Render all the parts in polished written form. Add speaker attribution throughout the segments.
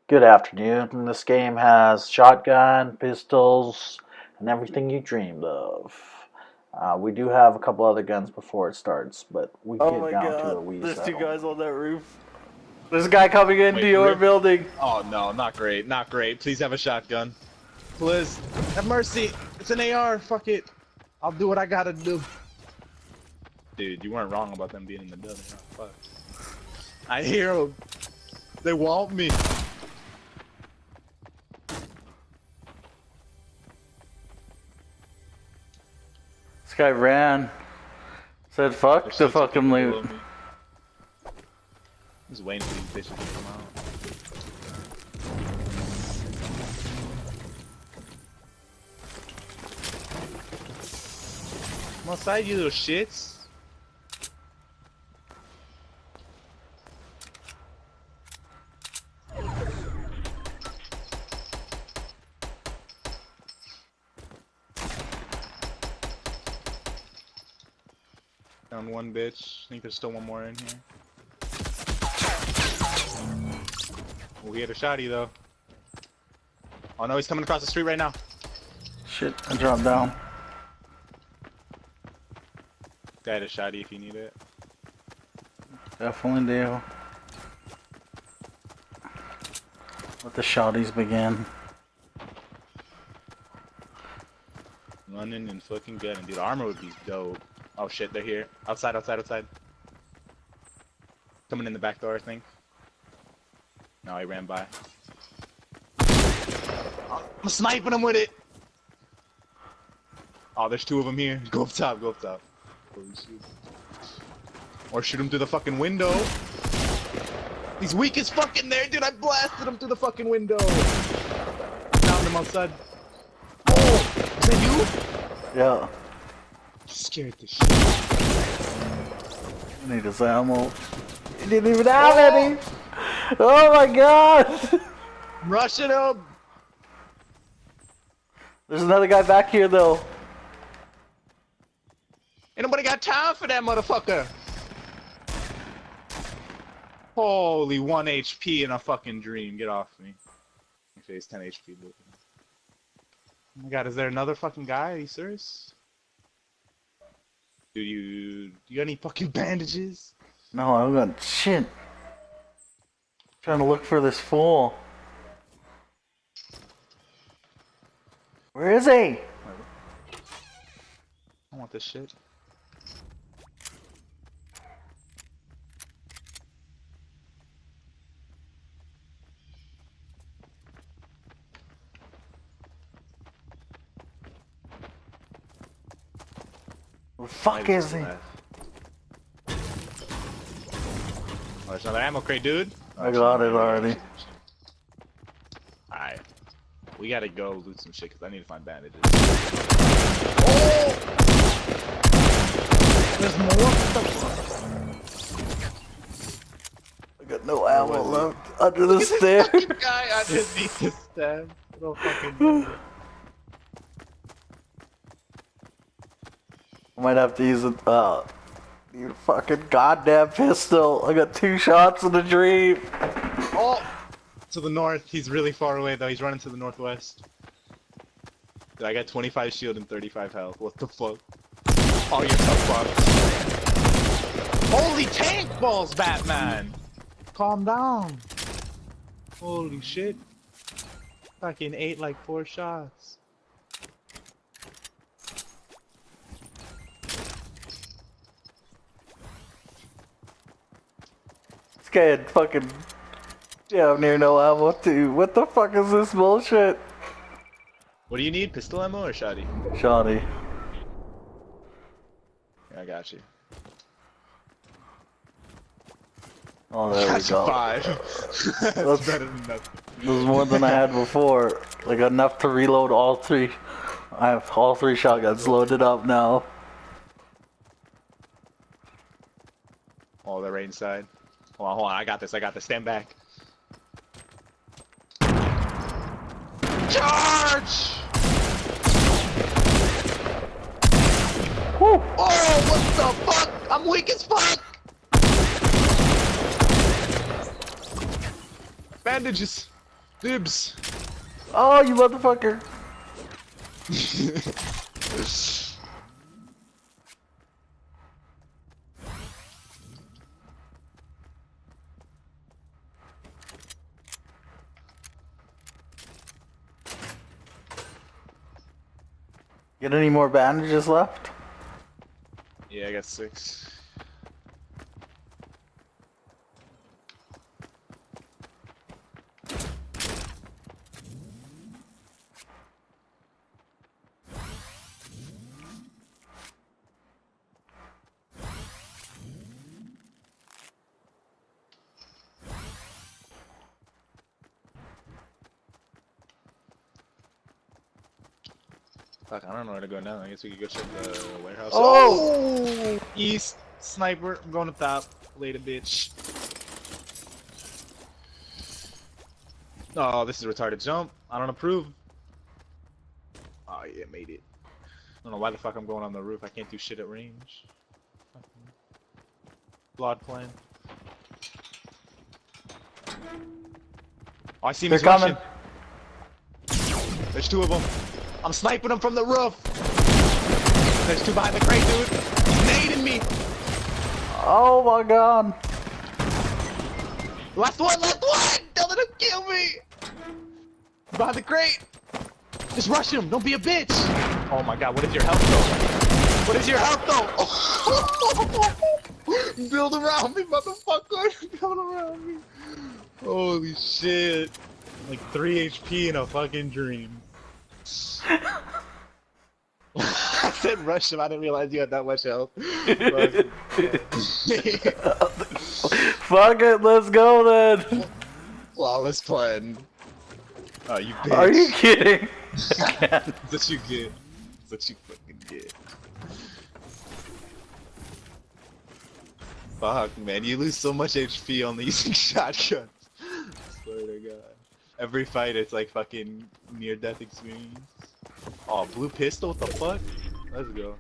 Speaker 1: Good afternoon. This game has shotgun, pistols, and everything you dreamed of. We do have a couple other guns before it starts, but we
Speaker 2: Oh
Speaker 1: get
Speaker 2: my
Speaker 1: down to
Speaker 2: god,
Speaker 1: it. We
Speaker 2: there's two
Speaker 1: settle.
Speaker 2: guys on that roof. There's a guy coming into
Speaker 3: Wait,
Speaker 2: your
Speaker 3: roof?
Speaker 2: building.
Speaker 3: Oh no, not great, not great. Please have a shotgun. Please, have mercy. It's an AR. Fuck it. I'll do what I gotta do. Dude, you weren't wrong about them being in the building. Oh, fuck. I hear them. They want me.
Speaker 2: This guy ran. Said fuck
Speaker 3: There's
Speaker 2: the
Speaker 3: still two
Speaker 2: fucking
Speaker 3: people
Speaker 2: loot.
Speaker 3: below me. Just waiting for these bitches to come out. Come outside, you little shits. Down one bitch. I think there's still one more in here. Oh, he had a shotty though. Oh no, he's coming across the street right now.
Speaker 2: Shit, I dropped down.
Speaker 3: Guy had a shotty if you need it.
Speaker 2: Definitely do. Let the shotties begin.
Speaker 3: Running and fucking gunning. Dude, armor would be dope. Oh shit, they're here. Outside, outside, outside. Coming in the back door, I think. No, he ran by. I'm sniping him with it! Oh, there's two of them here. Go up top, go up top. Holy shit. Or shoot him through the fucking window. He's weak as fuck in there, dude. I blasted him through the fucking window. Found him outside. Oh, is that you?
Speaker 2: Yeah.
Speaker 3: Scared the shit.
Speaker 2: I need his ammo. He didn't even have any! Oh my god!
Speaker 3: Rushing him!
Speaker 2: There's another guy back here though.
Speaker 3: Ain't nobody got time for that motherfucker! Holy 1 HP in a fucking dream. Get off me. Okay, he's 10 HP. Oh my god, is there another fucking guy? Are you serious? Do you got any fucking bandages?
Speaker 2: No, I don't got shit. Trying to look for this fool. Where is he?
Speaker 3: I want this shit.
Speaker 2: Where the fuck is he?
Speaker 3: Oh, there's another ammo crate, dude.
Speaker 2: I got it already.
Speaker 3: Alright. We gotta go loot some shit because I need to find bandages. There's more? What the fuck?
Speaker 2: I got no ammo left under the stairs.
Speaker 3: Guy underneath the stairs. No fucking know.
Speaker 2: I might have to use a you fucking goddamn pistol. I got 2 shots in the dream.
Speaker 3: Oh! To the north. He's really far away though. He's running to the northwest. Dude, I got 25 shield and 35 health. What the fuck? Oh, you're so fucked. Holy tank balls, Batman! Calm down. Holy shit. Fucking ate like 4 shots.
Speaker 2: This guy had fucking near no ammo too. What the fuck is this bullshit?
Speaker 3: What do you need? Pistol ammo or shotty?
Speaker 2: Shoddy.
Speaker 3: Yeah, I got you.
Speaker 2: Oh, there we
Speaker 3: That's
Speaker 2: go.
Speaker 3: 5. That's
Speaker 2: That's-
Speaker 3: better than nothing.
Speaker 2: This is more than I had before. Like enough to reload all 3. I have all 3 shotguns loaded up now.
Speaker 3: Oh, they're right inside. Hold on, I got this, Stand back. Charge!
Speaker 2: Woo!
Speaker 3: Oh, what the fuck? I'm weak as fuck! Bandages. Dibs.
Speaker 2: Oh, you motherfucker. Get any more bandages left?
Speaker 3: Yeah, I got 6. Fuck, I don't know where to go now. I guess we could go check the warehouse.
Speaker 2: Oh!
Speaker 3: East sniper. I'm going up top. Later, bitch. Oh, this is a retarded jump. I don't approve. Oh yeah, made it. I don't know why the fuck I'm going on the roof. I can't do shit at range. Flawed plan. Oh, I see him.
Speaker 2: They're
Speaker 3: He's
Speaker 2: coming.
Speaker 3: rushing. There's 2 of them. I'm sniping them from the roof. There's 2 behind the crate, dude. He's nading me.
Speaker 2: Oh my god.
Speaker 3: Last one, last one! Don't let him kill me! Behind the crate! Just rush him, don't be a bitch! Oh my god, what is your health though? What is your health though? Build around me, motherfucker! Build around me! Holy shit. Like 3 HP in a fucking dream. I said rush him, I didn't realize you had that much health.
Speaker 2: Fuck it, let's go then.
Speaker 3: Flawless plan. Oh, you bitch.
Speaker 2: Are you kidding?
Speaker 3: That's what you get. That's what you fucking get. Fuck, man, you lose so much HP only using shotguns. I swear to God. Every fight, it's like fucking near-death experience. Oh, blue pistol? What the fuck? Let's go.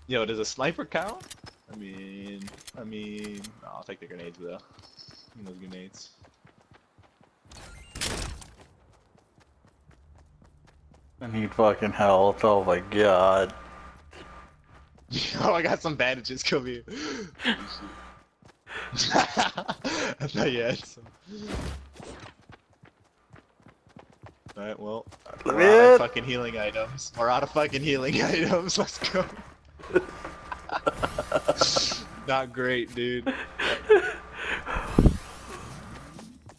Speaker 3: Yo, does a sniper count? I mean, no, I'll take the grenades though. Give me those grenades.
Speaker 2: I need fucking health, oh my god.
Speaker 3: Oh, I got some bandages, come here. I thought you had some. Alright, well, we're out of fucking healing items. We're out of fucking healing items, let's go. Not great, dude.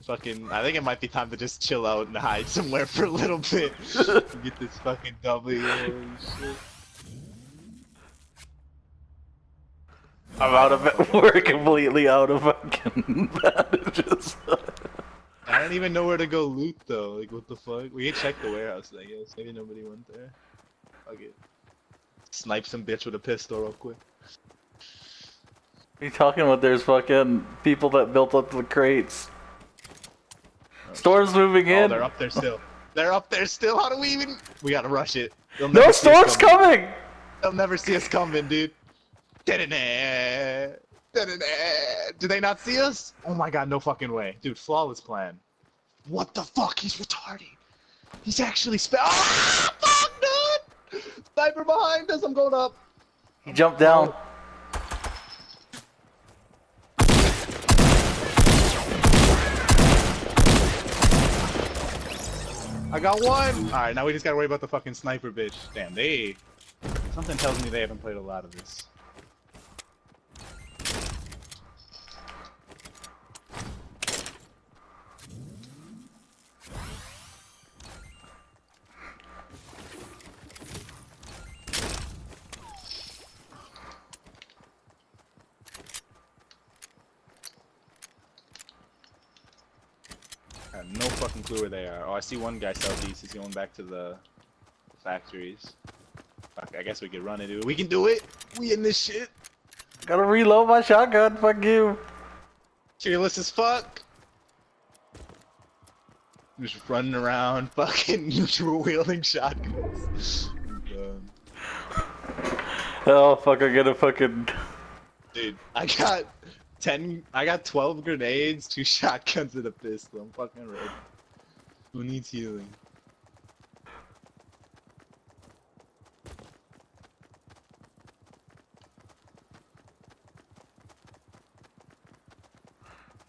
Speaker 3: Fucking, I think it might be time to just chill out and hide somewhere for a little bit. Get this fucking W. Holy shit.
Speaker 2: I'm out of it. We're completely out of fucking bandages.
Speaker 3: I don't even know where to go loot though. Like, what the fuck? We can check the warehouse, I guess. Maybe nobody went there. Fuck it. Snipe some bitch with a pistol real quick.
Speaker 2: What are you talking about? There's fucking people that built up the crates. Storm's moving in.
Speaker 3: Oh, they're up there still. They're up there still. How do we even? We gotta rush it. They'll
Speaker 2: No,
Speaker 3: never see us
Speaker 2: storm's coming!
Speaker 3: They'll never see us coming, dude. Da-da-da. Da-da-da. Do they not see us? Oh my god, no fucking way. Dude, flawless plan. What the fuck? He's retarded. He's actually Ah, fuck, dude! Sniper behind us. I'm going up.
Speaker 2: He jumped down.
Speaker 3: I got one! Alright, now we just gotta worry about the fucking sniper bitch. Damn, something tells me they haven't played a lot of this. I have no fucking clue where they are. Oh, I see one guy southeast. He's going back to the factories. Fuck, I guess we could run it, dude. We can do it! We in this shit!
Speaker 2: Gotta reload my shotgun, fuck you.
Speaker 3: Fearless as fuck! Just running around, fucking dual-wielding shotguns. I'm done.
Speaker 2: Oh fuck, I gotta fucking...
Speaker 3: Dude, I got I got 12 grenades, 2 shotguns, and a pistol. I'm fucking ready. Who needs healing?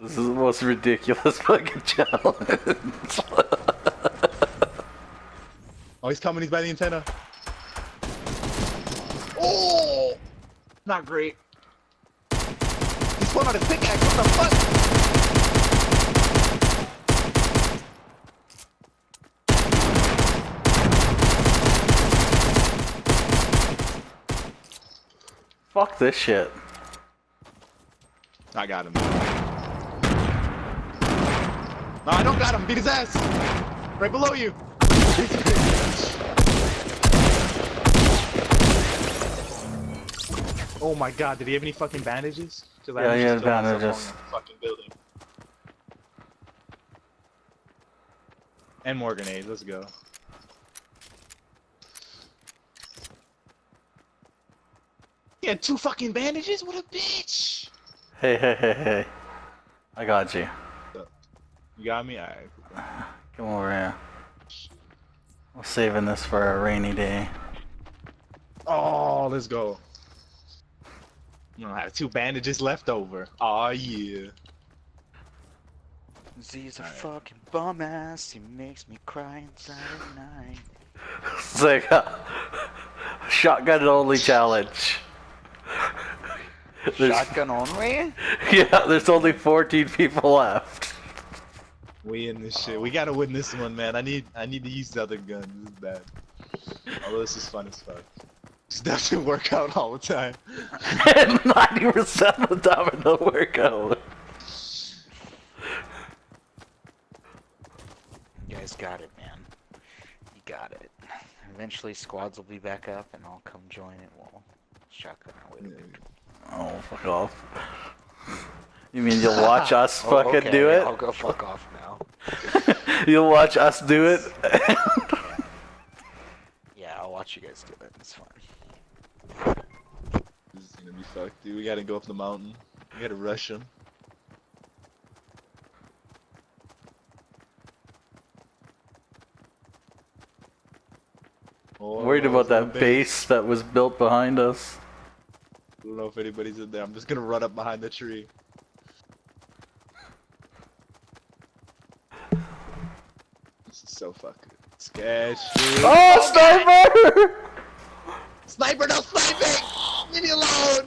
Speaker 2: This is the most ridiculous fucking challenge.
Speaker 3: Oh, he's coming. He's by the antenna. Oh! Not great. He's pulling out his pickaxe. What the fuck?
Speaker 2: Fuck this shit.
Speaker 3: I got him. No, I don't got him. Beat his ass. Right below you. Oh my god, did he have any fucking bandages?
Speaker 2: Yeah, he had bandages.
Speaker 3: Fucking building. And more grenades, let's go. He had 2 fucking bandages? What a bitch!
Speaker 2: Hey. I got you.
Speaker 3: You got me? Alright.
Speaker 2: Come over here. We're saving this for a rainy day.
Speaker 3: Oh, let's go. You know, I have 2 bandages left over. Aw, yeah.
Speaker 4: Z's a fucking bum ass. He makes me cry inside at night.
Speaker 2: It's like a shotgun only challenge.
Speaker 4: Shotgun only?
Speaker 2: Yeah, there's only 14 people left.
Speaker 3: We in this shit. We gotta win this one, man. I need to use the other gun. This is bad. Although this is fun as fuck. This doesn't work out all the time.
Speaker 2: 90% of the time it don't work out.
Speaker 4: You guys got it, man. You got it. Eventually squads will be back up and I'll come join it. We'll shotgun our way to victory.
Speaker 2: Oh, fuck off. You mean you'll watch us fucking
Speaker 4: okay,
Speaker 2: do it?
Speaker 4: I'll go fuck off now.
Speaker 2: You'll watch us do it?
Speaker 4: Yeah, I'll watch you guys do it. It's fun.
Speaker 3: This is gonna be fucked, dude. We gotta go up the mountain. We gotta rush them. Oh,
Speaker 2: Worried about
Speaker 3: there's
Speaker 2: that
Speaker 3: no
Speaker 2: base that was built behind us.
Speaker 3: I don't know if anybody's in there. I'm just gonna run up behind the tree. This is so fucking sketchy.
Speaker 2: Oh, sniper!
Speaker 3: Sniper, no sniping! Leave me alone!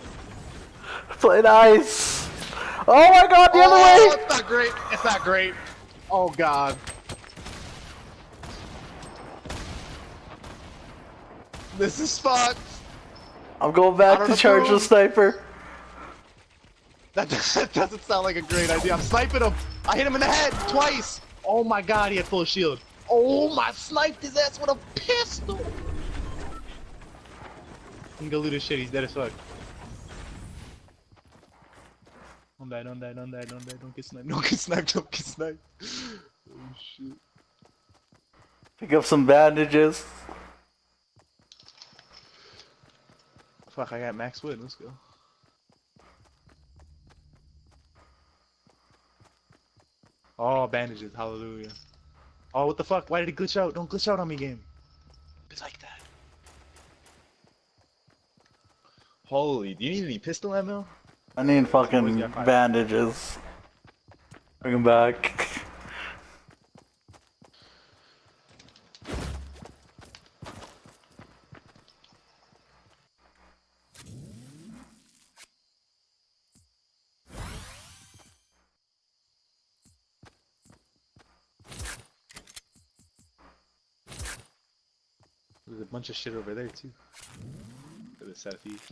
Speaker 2: Play nice. Oh my god, the other way!
Speaker 3: It's not great. It's not great. Oh god. This is fucked.
Speaker 2: I'm going
Speaker 3: I
Speaker 2: back
Speaker 3: don't
Speaker 2: to charge the
Speaker 3: approve.
Speaker 2: sniper.
Speaker 3: That doesn't sound like a great idea. I'm sniping him. I hit him in the head twice. Oh my god, he had full shield. Oh my, sniped his ass with a pistol. You can go loot his shit. He's dead as fuck. Don't die, don't die, don't die, don't die. Don't get sniped. Don't get sniped. Don't get sniped. Oh shit.
Speaker 2: Pick up some bandages.
Speaker 3: Fuck, I got max wood. Let's go. Oh, bandages. Hallelujah. Oh, what the fuck? Why did it glitch out? Don't glitch out on me, game. It's like that. Holy, do you need any pistol ammo?
Speaker 2: I need fucking
Speaker 3: Boys got fire.
Speaker 2: bandages. Bring them back.
Speaker 3: There's a bunch of shit over there too. To the southeast.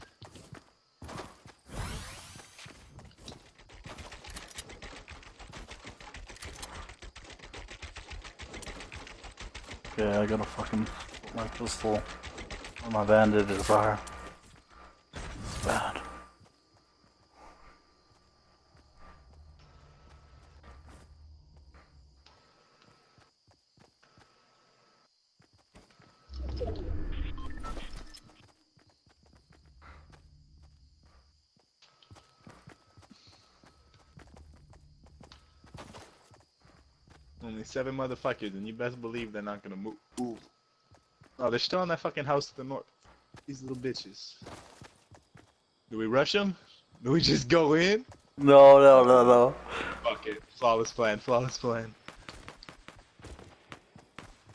Speaker 2: Okay, I gotta fucking put my pistol where my bandages are. It's bad.
Speaker 3: Only 7 motherfuckers, and you best believe they're not gonna move. Ooh. Oh, they're still in that fucking house to the north. These little bitches. Do we rush them? Do we just go in?
Speaker 2: No, no, no, no.
Speaker 3: Fuck it. Flawless plan, flawless plan.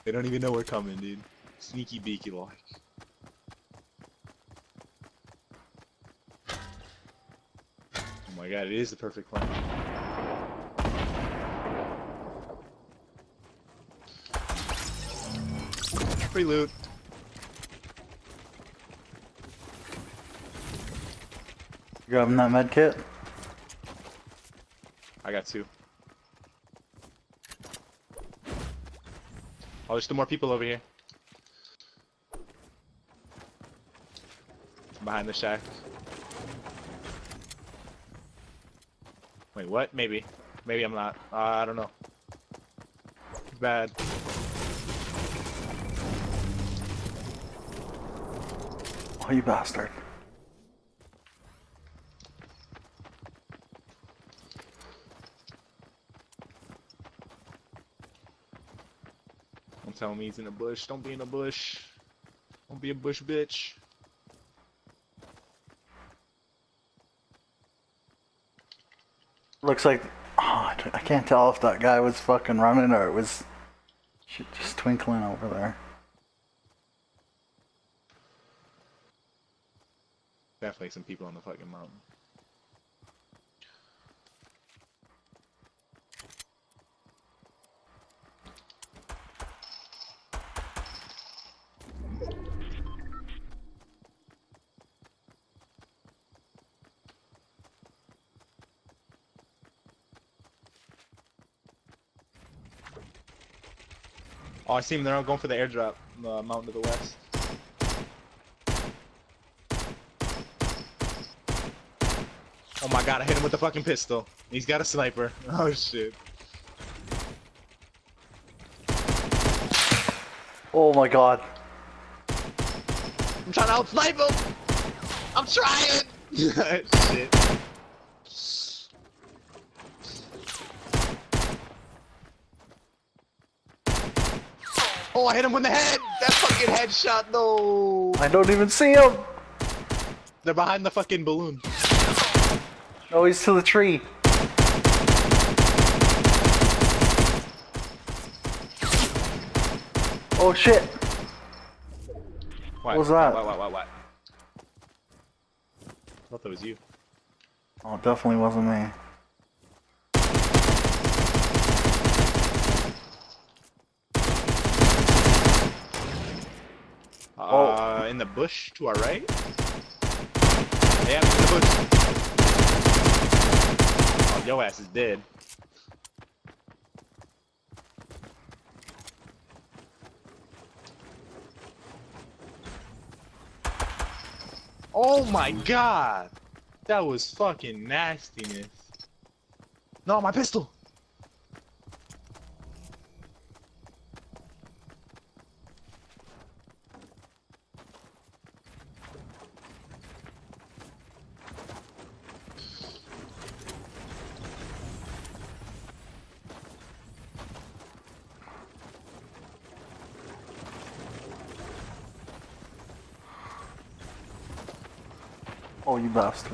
Speaker 3: They don't even know we're coming, dude. Sneaky beaky like. Oh my god, it is the perfect plan. Free loot.
Speaker 2: You grabbing that med kit?
Speaker 3: I got 2. Oh, there's 2 more people over here. Behind the shack. Wait, what? Maybe. Maybe I'm not. I don't know. It's bad.
Speaker 2: Oh, you bastard.
Speaker 3: Don't tell me he's in a bush. Don't be in a bush. Don't be a bush bitch.
Speaker 2: Looks like, oh, I can't tell if that guy was fucking running or it was just twinkling over there.
Speaker 3: Definitely some people on the fucking mountain. Oh, I see them. They're all going for the airdrop. The mountain to the west. Oh my god, I hit him with the fucking pistol. He's got a sniper. Oh shit.
Speaker 2: Oh my god.
Speaker 3: I'm trying to out-snipe him! I'm trying! Shit. Oh, I hit him with the head! That fucking headshot, though!
Speaker 2: I don't even see him!
Speaker 3: They're behind the fucking balloon.
Speaker 2: No, he's to the tree. Oh shit!
Speaker 3: What
Speaker 2: was that?
Speaker 3: What? I thought that was you.
Speaker 2: Oh, it definitely wasn't me.
Speaker 3: In the bush to our right? Yeah, in the bush. Oh, your ass is dead. Oh my god! That was fucking nastiness. No, my pistol!
Speaker 2: Oh, you bastard.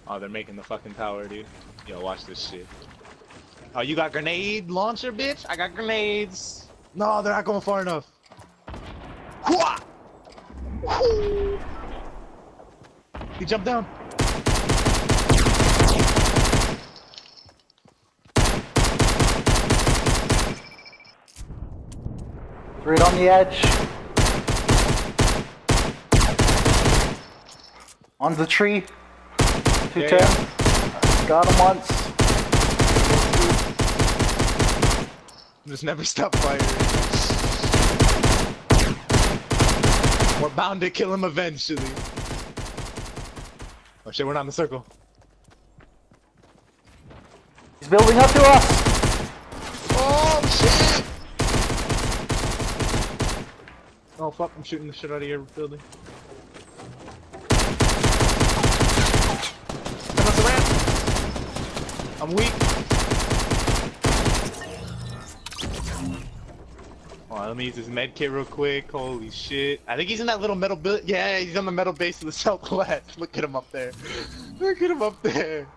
Speaker 3: Oh, they're making the fucking tower, dude. Yo, watch this shit. Oh, you got grenade launcher, bitch? I got grenades. No, they're not going far enough. Hua! Whoo! He jumped down.
Speaker 2: Right on the edge. On the tree. 210.
Speaker 3: Yeah.
Speaker 2: Got him once.
Speaker 3: Just never stop firing. We're bound to kill him eventually. Oh shit, we're not in the circle.
Speaker 2: He's building up to us.
Speaker 3: Oh shit! Oh fuck, I'm shooting the shit out of your building. Come on the ramp! I'm weak. Oh, let me use this med kit real quick. Holy shit. I think he's in that little metal build. Yeah, he's on the metal base to the southwest. Look at him up there. Look at him up there.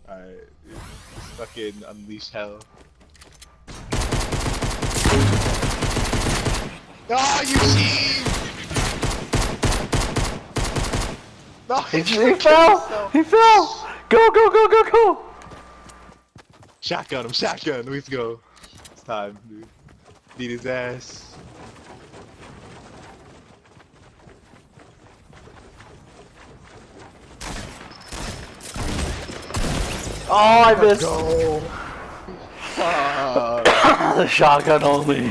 Speaker 3: Alright. Fucking unleash hell. Oh, you cheat! No,
Speaker 2: He fell! He fell! Go, go, go, go, go!
Speaker 3: Shotgun him, shotgun. Let's go. It's time, dude. Beat his ass.
Speaker 2: Oh, I missed!
Speaker 3: Go.
Speaker 2: The shotgun only.